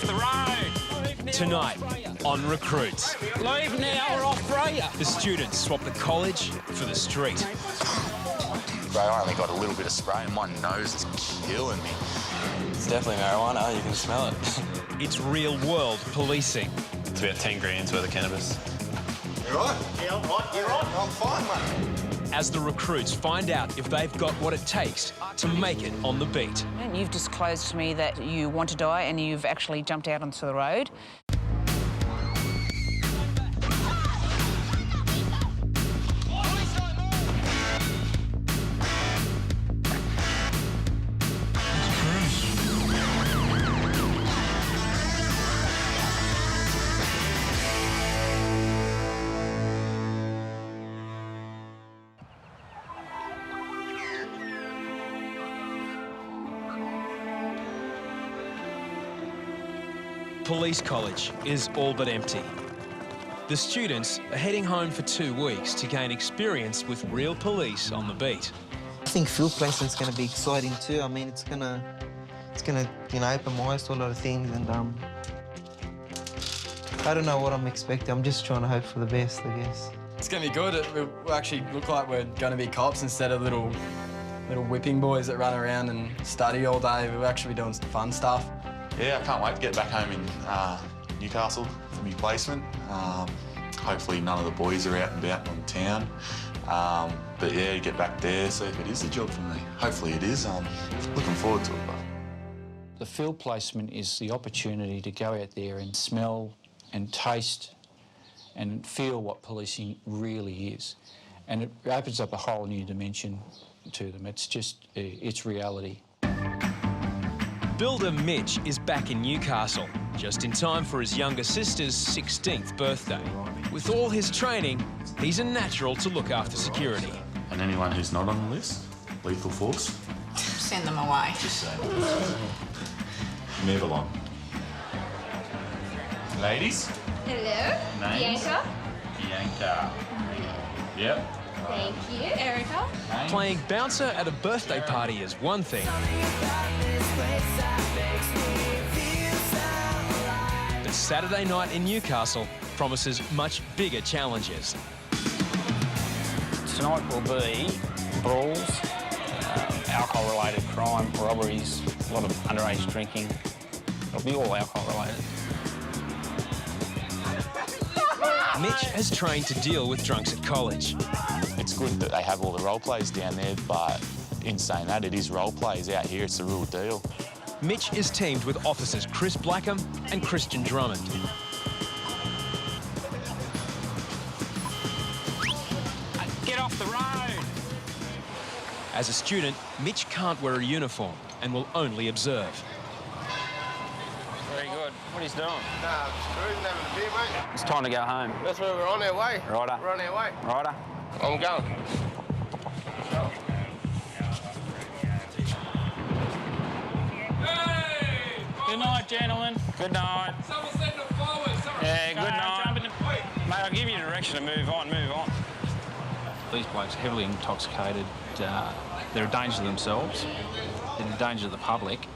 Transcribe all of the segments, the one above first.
off the road! Tonight on Recruits. Leave now or I'll spray you! The students swap the college for the street. Bro, I only got a little bit of spray and my nose is killing me. It's definitely marijuana, you can smell it. It's real-world policing. It's about 10 grams worth of cannabis. You all right? Yeah, I'm right. You're right? I'm fine, mate. As the recruits find out if they've got what it takes to make it on the beat. And you've disclosed to me that you want to die and you've actually jumped out onto the road. Police College is all but empty. The students are heading home for 2 weeks to gain experience with real police on the beat. I think field placement's going to be exciting too. I mean, it's gonna you know, open my eyes to a lot of things, and I don't know what I'm expecting. I'm just trying to hope for the best, I guess. It's going to be good. We actually look like we're going to be cops instead of little whipping boys that run around and study all day. We're actually doing some fun stuff. Yeah, I can't wait to get back home in Newcastle for my placement. Hopefully none of the boys are out and about in town. But yeah, get back there, see if it is a job for me. Hopefully it is. Looking forward to it. The field placement is the opportunity to go out there and smell and taste and feel what policing really is. And it opens up a whole new dimension to them. It's just, it's reality. Builder Mitch is back in Newcastle, just in time for his younger sister's 16th birthday. With all his training, he's a natural to look after security. And anyone who's not on the list, lethal force. Send them away. Just say move along. Ladies. Hello. Names? Bianca. Bianca. Yep. Thank you. Erica. Playing bouncer at a birthday party is one thing. But Saturday night in Newcastle promises much bigger challenges. Tonight will be brawls, alcohol-related crime, robberies, a lot of underage drinking. It'll be all alcohol-related. Mitch has trained to deal with drunks at college. It's good that they have all the role plays down there, but in saying that, it is role plays out here. It's the real deal. Mitch is teamed with officers Chris Blackham and Christian Drummond. Get off the road! As a student, Mitch can't wear a uniform and will only observe. Very good. What he's doing? Nah, just cruising, having a beer, mate. It's time to go home. That's where we're on our way. Righto. We're on our way. Righto. I'm going. Good night, gentlemen. Good night. Someone send them forward. Yeah, good night. Mate, I'll give you direction to move on, move on. These blokes are heavily intoxicated. They're a danger to themselves. They're a danger to the public.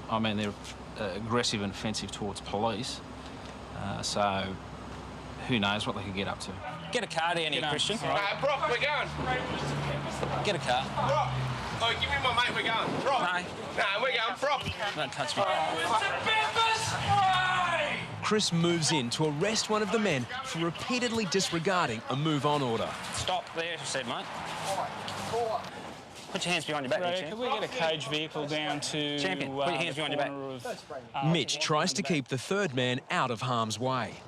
I mean, they're aggressive and offensive towards police. So who knows what they could get up to. Get a car down here, Christian. Brock, we're going. Get a car. Brock. Oh, give me my mate, we're going. Brock. No. Nah, we're going. Brock. Don't touch me. Chris moves in to arrest one of the men for repeatedly disregarding a move-on order. Stop there, said mate. Put your hands behind your back, Right, champ. could we get a cage vehicle down to Champion, put your hands behind your back. Mitch tries to keep the third man out of harm's way.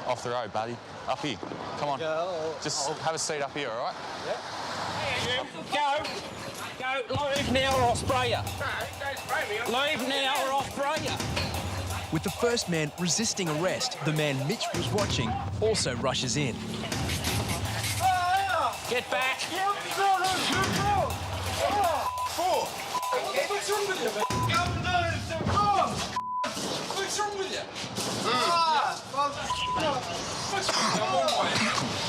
Off the road, buddy. Up here. Come on. Just have a seat up here, all right? Go! Go! Leave now or I'll spray you! No, don't spray me. Leave now or I'll spray you! With the first man resisting arrest, the man Mitch was watching also rushes in. Get back! What's wrong with you? What's wrong with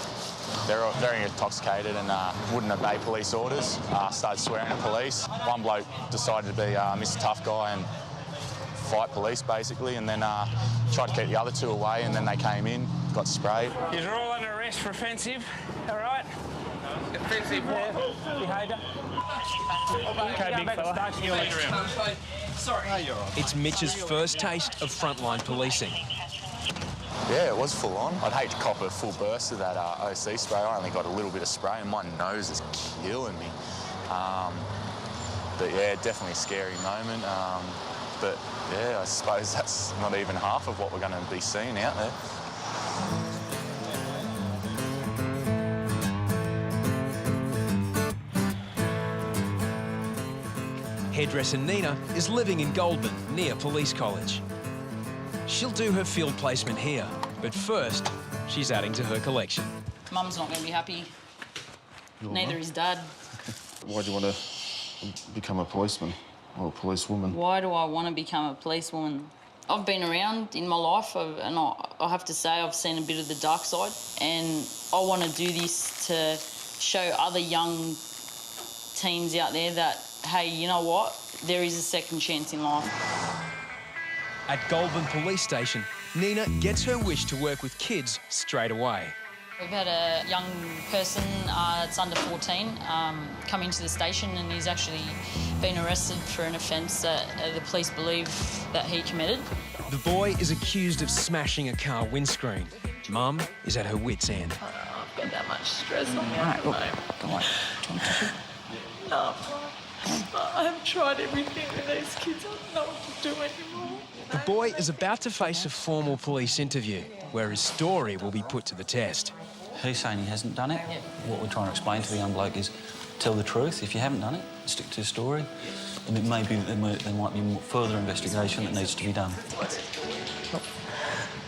you? They're very intoxicated and wouldn't obey police orders, started swearing at police. One bloke decided to be Mr. Tough Guy and fight police, basically, and then tried to keep the other two away, and then they came in, got sprayed. You're all under arrest for offensive, all right? Offensive what? Behaviour. Okay, big fella. You'll let her in. Sorry. It's Mitch's first taste of frontline policing. Yeah, it was full on. I'd hate to cop a full burst of that OC spray. I only got a little bit of spray and my nose is killing me. But yeah, definitely a scary moment. But yeah, I suppose that's not even half of what we're going to be seeing out there. Hairdresser Nina is living in Goulburn, near Police College. She'll do her field placement here, but first, she's adding to her collection. Mum's not going to be happy. Neither is Dad. Why do you want to become a policeman or a policewoman? Why do I want to become a policewoman? I've been around in my life, and I have to say I've seen a bit of the dark side, and I want to do this to show other young teens out there that, hey, you know what? There is a second chance in life. At Goulburn Police Station, Nina gets her wish to work with kids straight away. We've had a young person that's under 14 come into the station, and he's actually been arrested for an offence that the police believe that he committed. The boy is accused of smashing a car windscreen. Mum is at her wit's end. I've got that much stress on me. Right, look, go on. No, I've tried everything with these kids. I don't know what to do anymore. The boy is about to face a formal police interview where his story will be put to the test. He's saying he hasn't done it. What we're trying to explain to the young bloke is tell the truth. If you haven't done it, stick to the story. And it may be there might be further investigation that needs to be done. Look,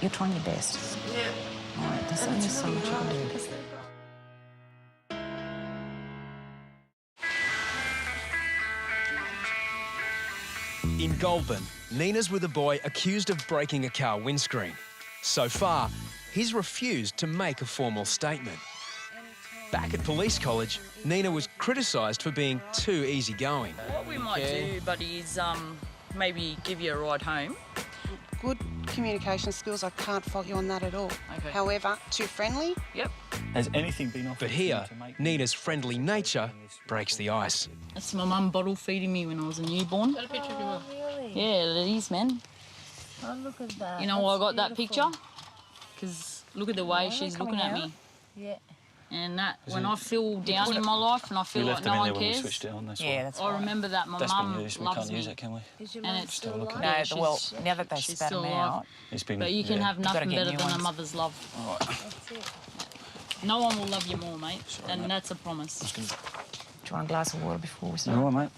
you're trying your best. Yeah. All right, there's only so much you can do. In Goulburn, Nina's with a boy accused of breaking a car windscreen. So far, he's refused to make a formal statement. Back at Police College, Nina was criticised for being too easygoing. What we might do, buddy, is maybe give you a ride home. Good communication skills, I can't fault you on that at all. Okay. However, too friendly? Yep. Has anything been offered? But here, Nina's friendly nature breaks the ice. That's my mum bottle feeding me when I was a newborn. Got a picture of your mum? Really? Yeah, it is, man. Oh, look at that. You know why I got That's that picture? Because look at the way she's looking at me. Yeah. And that, when I feel down in my life and I feel like no one cares, Switched it on, that's Yeah, that's I right. remember that my That's mum been used. We loves can't me. use it, can we? Is your And mum it's still alive? No, she's- well, now that they she's spat still them alive. out, It's been. But you can have gotta nothing get better new than a ones. mother's love. All right. That's it. No one will love you more, mate, and that's a promise. do you want a glass of water before we start? All right, mate.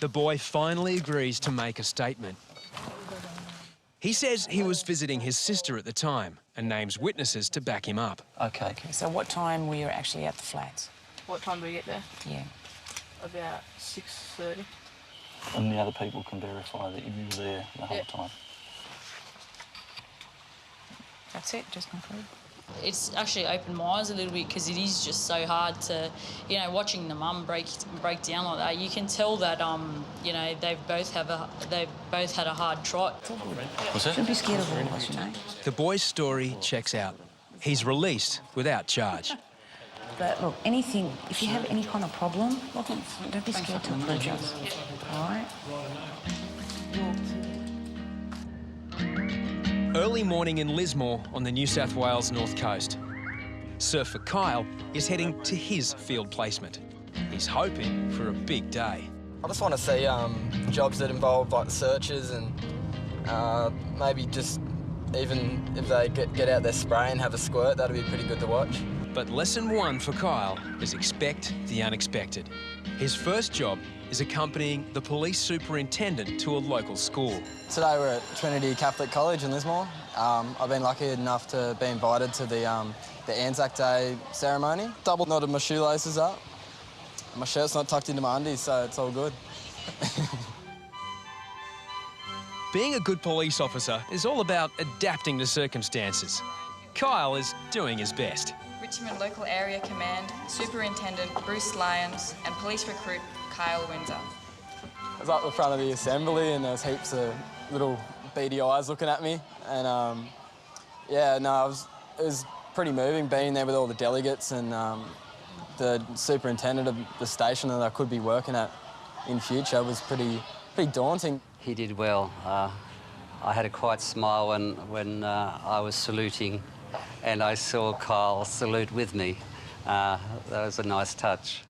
The boy finally agrees to make a statement. He says he was visiting his sister at the time and names witnesses to back him up. Okay. So what time were you actually at the flats? What time do we get there? Yeah. About 6:30. And the other people can verify that you were there the whole time. That's it, just conclude. It's actually opened my eyes a little bit because it is just so hard to, you know, watching the mum break down like that. You can tell that, you know, they've both had a hard trot. What's that? Don't be scared of all of us, you know. The boy's story checks out. He's released without charge. But look, anything, if you have any kind of problem, don't be scared to approach us. All right? Early morning in Lismore on the New South Wales North Coast. Surfer Kyle is heading to his field placement. He's hoping for a big day. I just want to see jobs that involve like searches and maybe just even if they get out their spray and have a squirt, that'd be pretty good to watch. But lesson one for Kyle is expect the unexpected. His first job is accompanying the police superintendent to a local school. Today we're at Trinity Catholic College in Lismore. I've been lucky enough to be invited to the Anzac Day ceremony. Double knotted my shoelaces up. My shirt's not tucked into my undies, so it's all good. Being a good police officer is all about adapting to circumstances. Kyle is doing his best. Richmond Local Area Command, Superintendent Bruce Lyons and Police Recruit Kyle Windsor. I was up the front of the assembly and there was heaps of little beady eyes looking at me. And yeah, no, it was pretty moving being there with all the delegates and the superintendent of the station that I could be working at in future was pretty daunting. He did well. I had a quiet smile when I was saluting and I saw Kyle salute with me. That was a nice touch.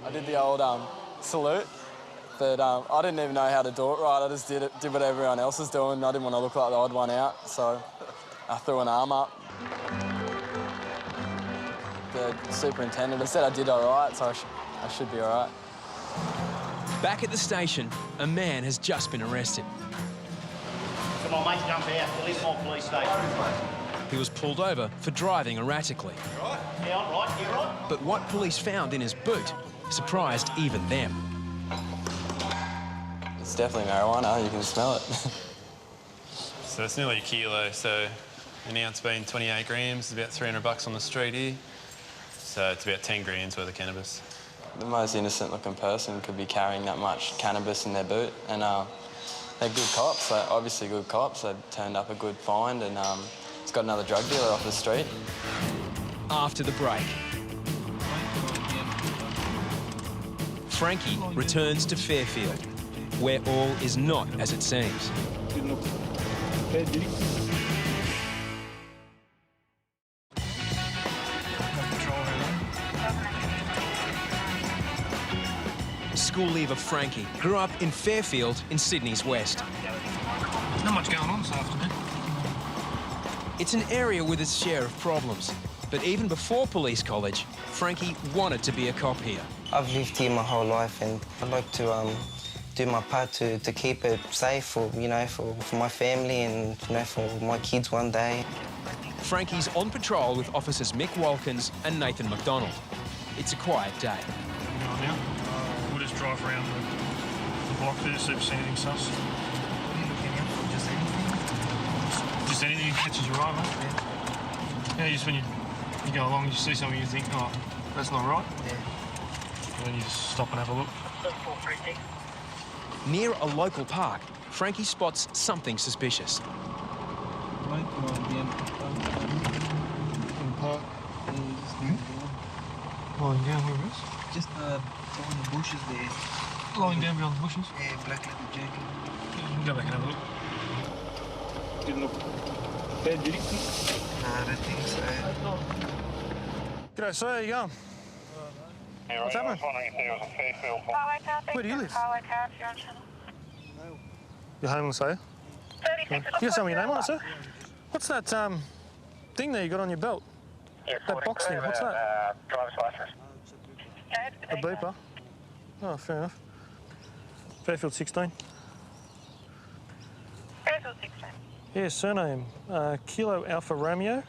I did the old salute, but I didn't even know how to do it right. I just did what everyone else was doing. I didn't want to look like the odd one out, so I threw an arm up. The superintendent said I did all right, so I should be all right. Back at the station, a man has just been arrested. Come on, mate, jump out. Lismore Police Station. He was pulled over for driving erratically. Right? Yeah, I'm right. You right? But what police found in his boot surprised even them. It's definitely marijuana. You can smell it. So it's nearly a kilo. So an ounce being 28 grams is about $300 on the street here. So it's about 10 grams worth of cannabis. The most innocent-looking person could be carrying that much cannabis in their boot, and they're good cops. They're obviously good cops. They turned up a good find, and it's got another drug dealer off the street. After the break, Frankie returns to Fairfield, where all is not as it seems. School leaver Frankie grew up in Fairfield in Sydney's west. Not much going on this afternoon. It's an area with its share of problems, but even before police college, Frankie wanted to be a cop here. I've lived here my whole life and I'd like to do my part to keep it safe for, for my family and, for my kids one day. Frankie's on patrol with officers Mick Walkins and Nathan McDonald. It's a quiet day. Now, we'll just drive around the block there, see if there's anything sus. What are you looking out for? Just anything? Just anything that catches your eye, mate? Yeah, just when you go along, you see something, you think, oh, that's not right. Yeah. And then you just stop and have a look. Near a local park, Frankie spots something suspicious. Lying down where it is? Just behind the bushes there. Lying down behind the bushes? Yeah, black leather jacket. Yeah, we'll go back and have a look. Didn't look bad, did it? No, I don't think so. G'day, sir, how you going? What's happening? Where do you live? You're homeless, are you? You got tell me your name on it, sir? What's that thing there you got on your belt? That box thing, what's that? Driver's license. A beeper? Oh, fair enough. Fairfield 16. Fairfield 16. Yeah, surname, Kilo Alpha Romeo.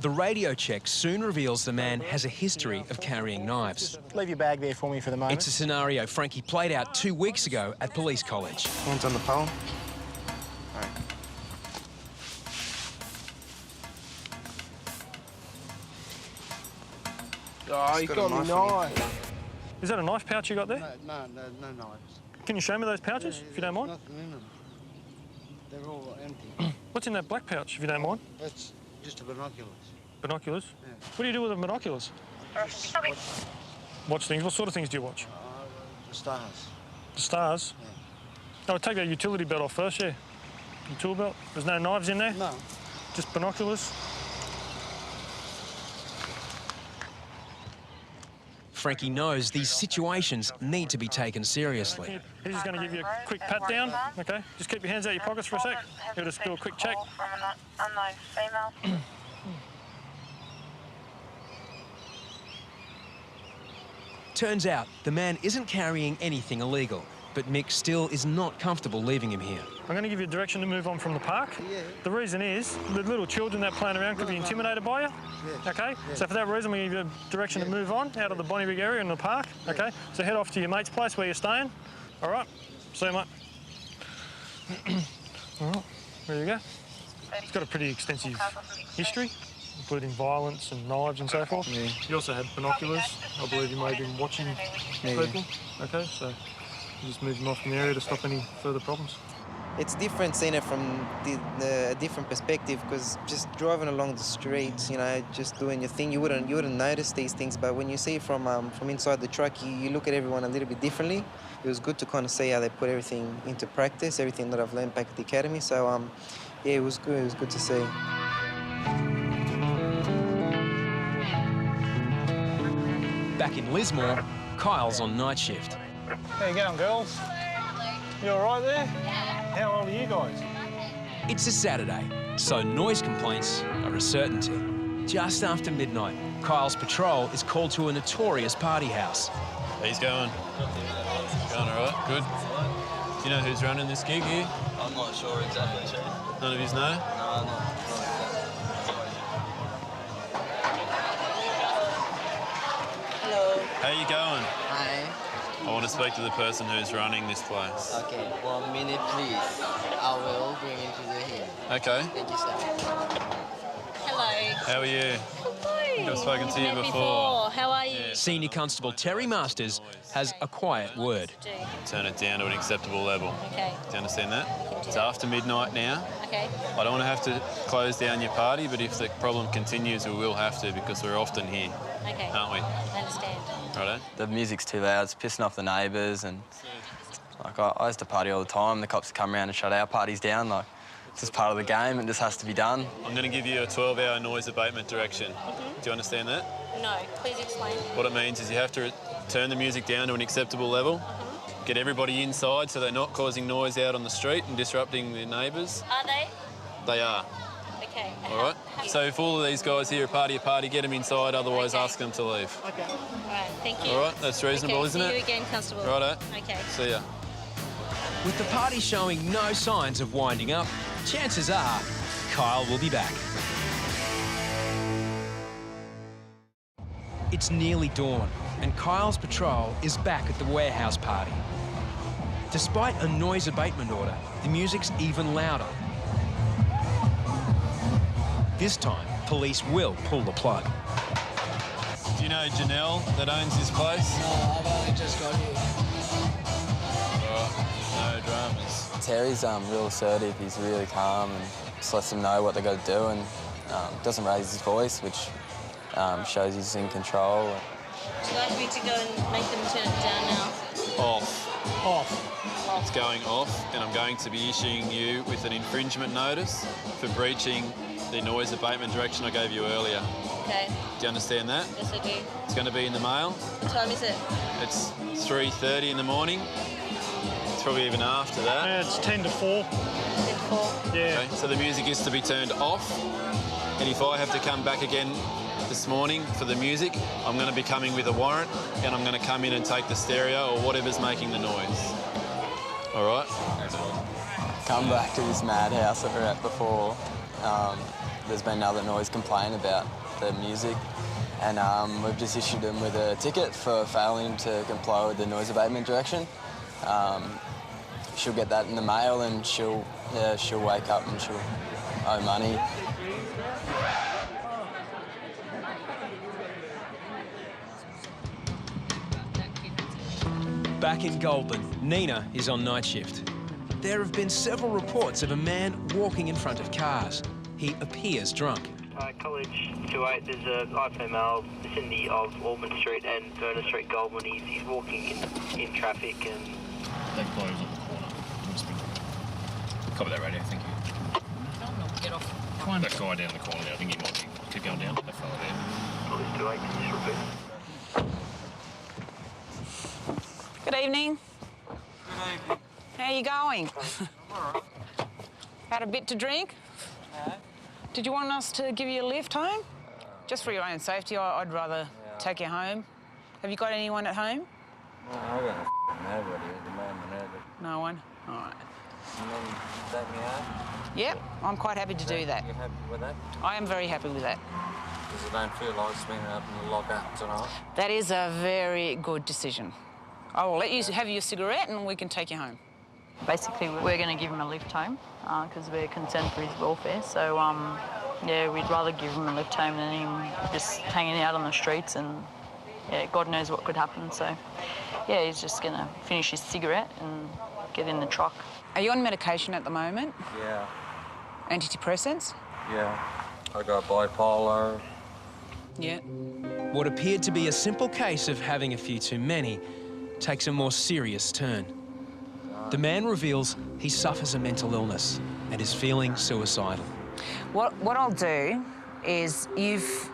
The radio check soon reveals the man has a history of carrying knives. Leave your bag there for me for the moment. It's a scenario Frankie played out 2 weeks ago at police college. Hands on the pole. Right. Oh, you got me knife. Is that a knife pouch you got there? No knives. Can you show me those pouches, if you don't mind? Nothing in them. They're all empty. What's in that black pouch, if you don't mind? That's just the binoculars. Binoculars? Yeah. What do you do with the binoculars? Watch things. What sort of things do you watch? The stars. The stars? Yeah. I would take that utility belt off first, yeah. The tool belt. There's no knives in there? No. Just binoculars? Frankie knows these situations need to be taken seriously. He's just going to give you a quick pat down, okay? Just keep your hands out of your pockets for a sec. He'll just do a quick check. From an unknown female. Turns out the man isn't carrying anything illegal, but Mick still is not comfortable leaving him here. I'm going to give you a direction to move on from the park. Yeah. The reason is the little children that are playing around could be intimidated by you. Yeah. Okay? Yeah. So for that reason, we give you a direction to move on out of the Bonnyrigg area in the park. Okay? So head off to your mate's place where you're staying. All right? See you, mate. All right. There you go. He's got a pretty extensive history. including violence and knives and so forth. Yeah. You also had binoculars. I believe you may have been watching people. Okay, so you just moved them off from the area to stop any further problems. It's different seeing it from a different perspective, because just driving along the streets, you know, just doing your thing, you wouldn't notice these things. But when you see it from inside the truck, you look at everyone a little bit differently. It was good to kind of see how they put everything into practice, everything that I've learned back at the academy. So yeah, it was good. It was good to see. Back in Lismore, Kyle's on night shift. How you going, girls? You all right there? How old are you guys? It's a Saturday, so noise complaints are a certainty. Just after midnight, Kyle's patrol is called to a notorious party house. He's going. Going all right, good. Do you know who's running this gig here? I'm not sure exactly, Chief. None of yous know? No, not Hello. How you going? Hi. I want to speak to the person who's running this place. Okay, 1 minute, please. I will bring him to the here. Okay. Thank you, sir. Hello. How are you? Hello. I've spoken to you Met before. How are you? Senior Constable Terry Masters has a quiet word. Turn it down to an acceptable level. Okay. Do you understand that? It's after midnight now. Okay. I don't want to have to close down your party, but if the problem continues, we will have to, because we're often here. Okay. Aren't we? I understand. Righto? The music's too loud, it's pissing off the neighbours, and like I used to party all the time. The cops would come around and shut our parties down. Like, it's just part of the game, it just has to be done. I'm going to give you a 12-hour noise abatement direction. Do you understand that? No, please explain. What it means is you have to turn the music down to an acceptable level, get everybody inside so they're not causing noise out on the street and disrupting the neighbours. Are they? They are. Okay. All right? So if all of these guys here are party, get them inside, otherwise ask them to leave. Okay. All right, thank you. All right? That's reasonable, okay, isn't see it? you again, Constable. Righto. Okay. See ya. With the party showing no signs of winding up, chances are Kyle will be back. It's nearly dawn, and Kyle's patrol is back at the warehouse party. Despite a noise abatement order, the music's even louder. This time, police will pull the plug. Do you know Janelle that owns this place? No, I've only just got here. Right, no dramas. Terry's real assertive, he's really calm and just lets them know what they got to do, and doesn't raise his voice, which shows he's in control. Would you like me to go and make them turn it down now? Off. Off. It's going off, and I'm going to be issuing you with an infringement notice for breaching the noise abatement direction I gave you earlier. Okay. Do you understand that? Yes, I do. It's going to be in the mail. What time is it? It's 3:30 in the morning. It's probably even after that. Yeah, it's 10 to 4. 10 to 4. Yeah. Okay, so the music is to be turned off, and if I have to come back again this morning for the music, I'm going to be coming with a warrant, and I'm going to come in and take the stereo or whatever's making the noise. All right? Come back to this madhouse that we were at before. There's been another noise complaint about the music, and we've just issued him with a ticket for failing to comply with the noise abatement direction. She'll get that in the mail, and she'll wake up and she'll owe money. Back in Goulburn, Nina is on night shift. There have been several reports of a man walking in front of cars. He appears drunk. College 28, there's a female vicinity of Auburn Street and Vernon Street, Goulburn. He's walking in traffic and... They close on the corner. Copy that radio, thank you. Get off. Come on. That guy down the corner there, I think he might keep going down. That fella there. College 28, can you just repeat? Good evening. Good evening. How are you going? Had a bit to drink? Did you want us to give you a lift home? Just for your own safety, I'd rather take you home. Have you got anyone at home? No, I got nobody at the moment. No one? All right. And then take me out? Yep, I'm quite happy to do that. You happy with that? I am very happy with that. Because I don't feel like spending up in the lockup tonight. That is a very good decision. I will let you have your cigarette and we can take you home. Basically, we're going to give him a lift home because we're concerned for his welfare. So Yeah, we'd rather give him a lift home than him just hanging out on the streets, and yeah, God knows what could happen. So yeah, he's just gonna finish his cigarette and get in the truck. Are you on medication at the moment? Yeah. Antidepressants? Yeah. I got bipolar. Yeah. What appeared to be a simple case of having a few too many takes a more serious turn. The man reveals he suffers a mental illness and is feeling suicidal. What I'll do is you've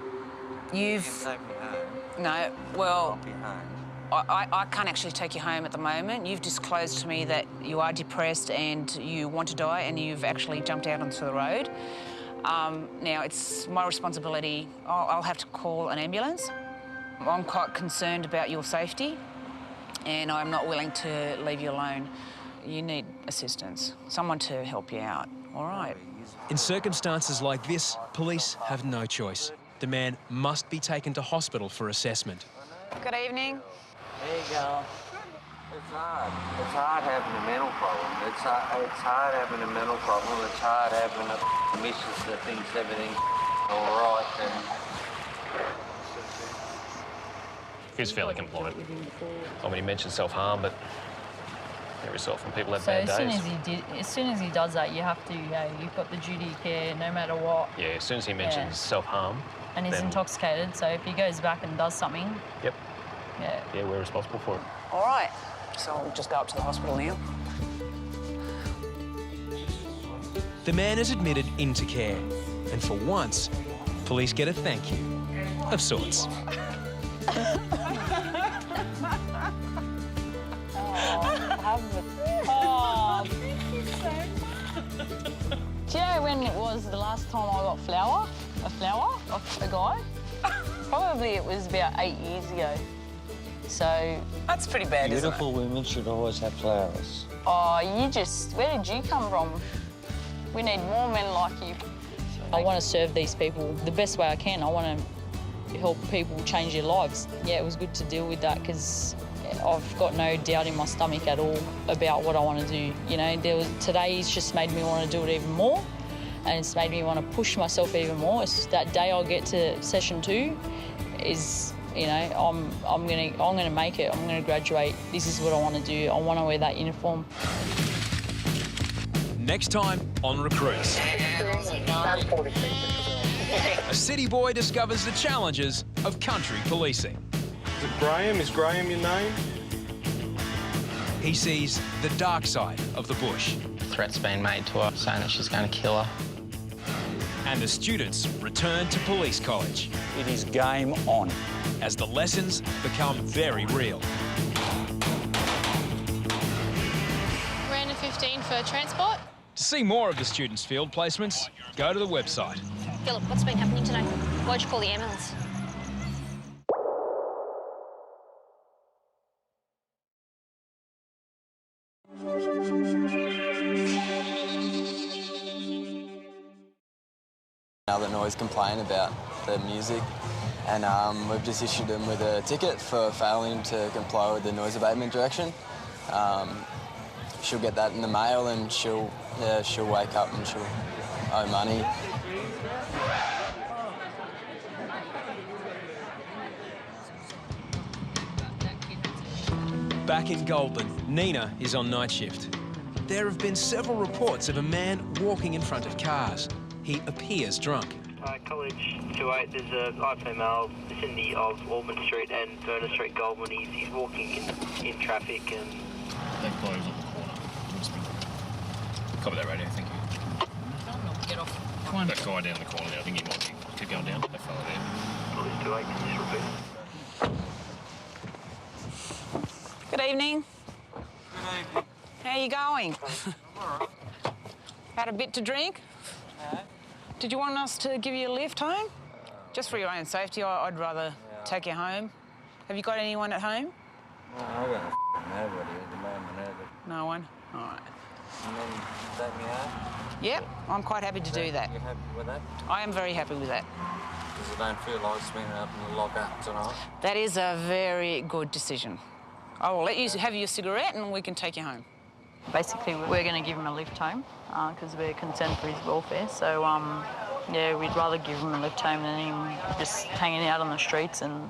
no, well, I can't actually take you home at the moment. You've disclosed to me that you are depressed and you want to die, and you've actually jumped out onto the road. Now, it's my responsibility. I'll have to call an ambulance. I'm quite concerned about your safety, and I'm not willing to leave you alone. You need assistance, someone to help you out, all right? In circumstances like this, police have no choice. The man must be taken to hospital for assessment. Good evening. There you go. It's hard. It's hard having a mental problem. It's hard having a mental problem. It's hard having a missus that thinks everything's all right. And He's fairly compliant. I mean, he mentioned self-harm, but every so often people have bad days. As soon as he does that, you have to, you've got the duty of care no matter what. Yeah, as soon as he mentions self-harm. And he's intoxicated, so if he goes back and does something. Yep. Yeah. Yeah, we're responsible for it. All right. So I'll just go up to the hospital now. The man is admitted into care, and for once, police get a thank you, of sorts. Oh, thank you so much. Do you know when it was the last time I got a flower off a guy? Probably it was about 8 years ago. So... That's pretty bad, beautiful women should always have flowers. Oh, where did you come from? We need more men like you. I want to serve these people the best way I can. I want to help people change their lives. Yeah, it was good to deal with that because I've got no doubt in my stomach at all about what I want to do. You know, today's just made me want to do it even more, and it's made me want to push myself even more. It's that day I'll get to session 2 is, you know, I'm gonna make it. I'm gonna graduate. This is what I want to do. I want to wear that uniform. Next time on Recruits. A city boy discovers the challenges of country policing. Is it Graham? Is Graham your name? He sees the dark side of the bush. Threats being made to her, saying that she's going to kill her. And the students return to police college. It is game on. As the lessons become very real. Random 15 for transport. To see more of the students' field placements, go to the website. Philip, what's been happening today? Why'd you call the ambulance? Another noise complaint about the music, and we've just issued them with a ticket for failing to comply with the noise abatement direction. She'll get that in the mail, and she'll wake up and she'll owe money. Back in Goulburn, Nina is on night shift. There have been several reports of a man walking in front of cars. He appears drunk. College 28, there's a female vicinity of Auburn Street and Vernon Street, Goulburn. He's walking in traffic and... They close on the corner. Copy that radio, thank you. Get off. Come on. That guy down the corner there, I think he might keep going down. That fella there. College 28, can you just repeat? Good evening. Good evening. How you going? I'm all right. Had a bit to drink? No. Did you want us to give you a lift home? Just for your own safety, I'd rather take you home. Have you got anyone at home? No, I got nobody at the moment either. No one? All right. And then take me home? Yep, I'm quite happy to do that. You happy with that? I am very happy with that. Because I don't feel like spending up in the lockup tonight. That is a very good decision. I will let you have your cigarette and we can take you home. Basically, we're going to give him a lift home because we're concerned for his welfare. So Yeah, we'd rather give him a lift home than him just hanging out on the streets, and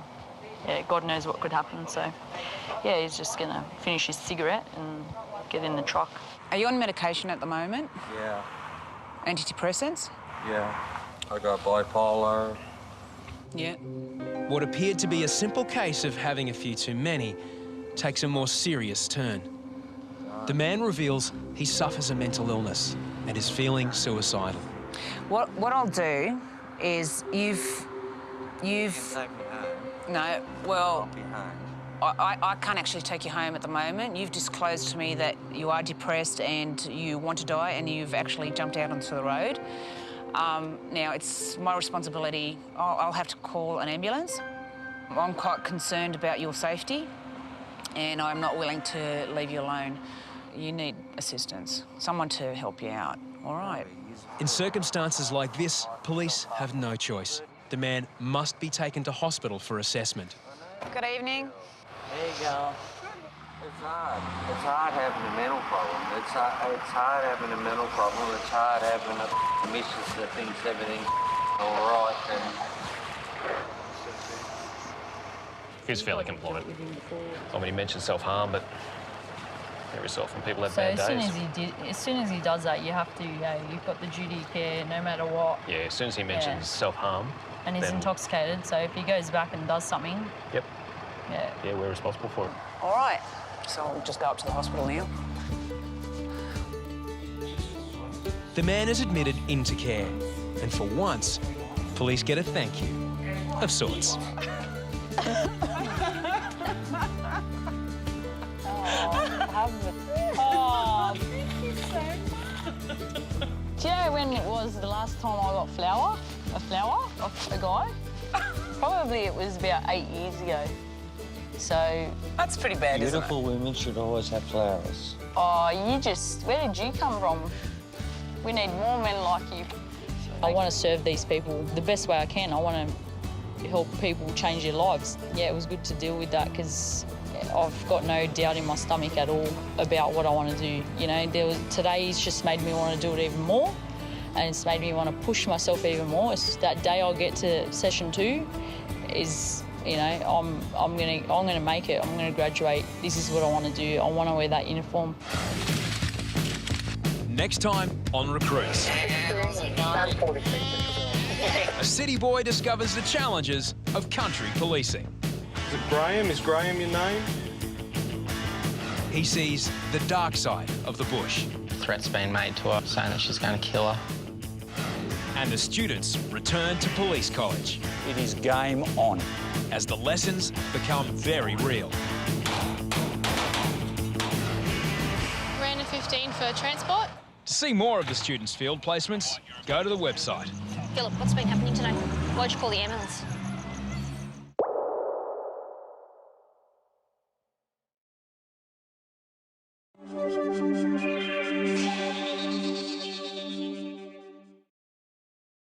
yeah, God knows what could happen. So, yeah, he's just going to finish his cigarette and get in the truck. Are you on medication at the moment? Yeah, Antidepressants? yeah. I got bipolar. Yeah. What appeared to be a simple case of having a few too many takes a more serious turn. The man reveals he suffers a mental illness and is feeling suicidal. What I'll do is you've no, well, I can't actually take you home at the moment. You've disclosed to me that you are depressed and you want to die, and you've actually jumped out onto the road. Now, it's my responsibility. I'll have to call an ambulance. I'm quite concerned about your safety, and I'm not willing to leave you alone. You need assistance, someone to help you out, all right? In circumstances like this, police have no choice. The man must be taken to hospital for assessment. Good evening. There you go. It's hard. It's hard having a mental problem. It's hard having a mental problem. It's hard having a missus that thinks everything's all right. And He's fairly compliant. I mean, he mentioned self-harm, but every so often people have bad days. As soon as he does that, you have to, you've got the duty of care no matter what. Yeah, as soon as he mentions self-harm. And he's intoxicated, so if he goes back and does something, Yep. yeah, we're responsible for it. All right. So I'll just go up to the hospital now. The man is admitted into care, and for once, police get a thank you of sorts. Oh, thank you so much. Do you know when it was the last time I got a flower off a guy? Probably it was about 8 years ago. So... That's pretty bad, isn't it? beautiful women should always have flowers. Oh, where did you come from? We need more men like you. I want to serve these people the best way I can. I want to help people change their lives. Yeah, it was good to deal with that because I've got no doubt in my stomach at all about what I want to do. You know, today's just made me want to do it even more, and it's made me want to push myself even more. It's that day I'll get to session 2 is, you know, I'm gonna make it. I'm gonna graduate. This is what I want to do. I want to wear that uniform. Next time on Recruits. A city boy discovers the challenges of country policing. Is it Graham? Is Graham your name? He sees the dark side of the bush. Threats being made to her, saying that she's going to kill her. And the students return to police college. It is game on. As the lessons become very real. Ran a 15 for transport. To see more of the students' field placements, go to the website. Philip, what's been happening tonight? Why'd you call the ambulance?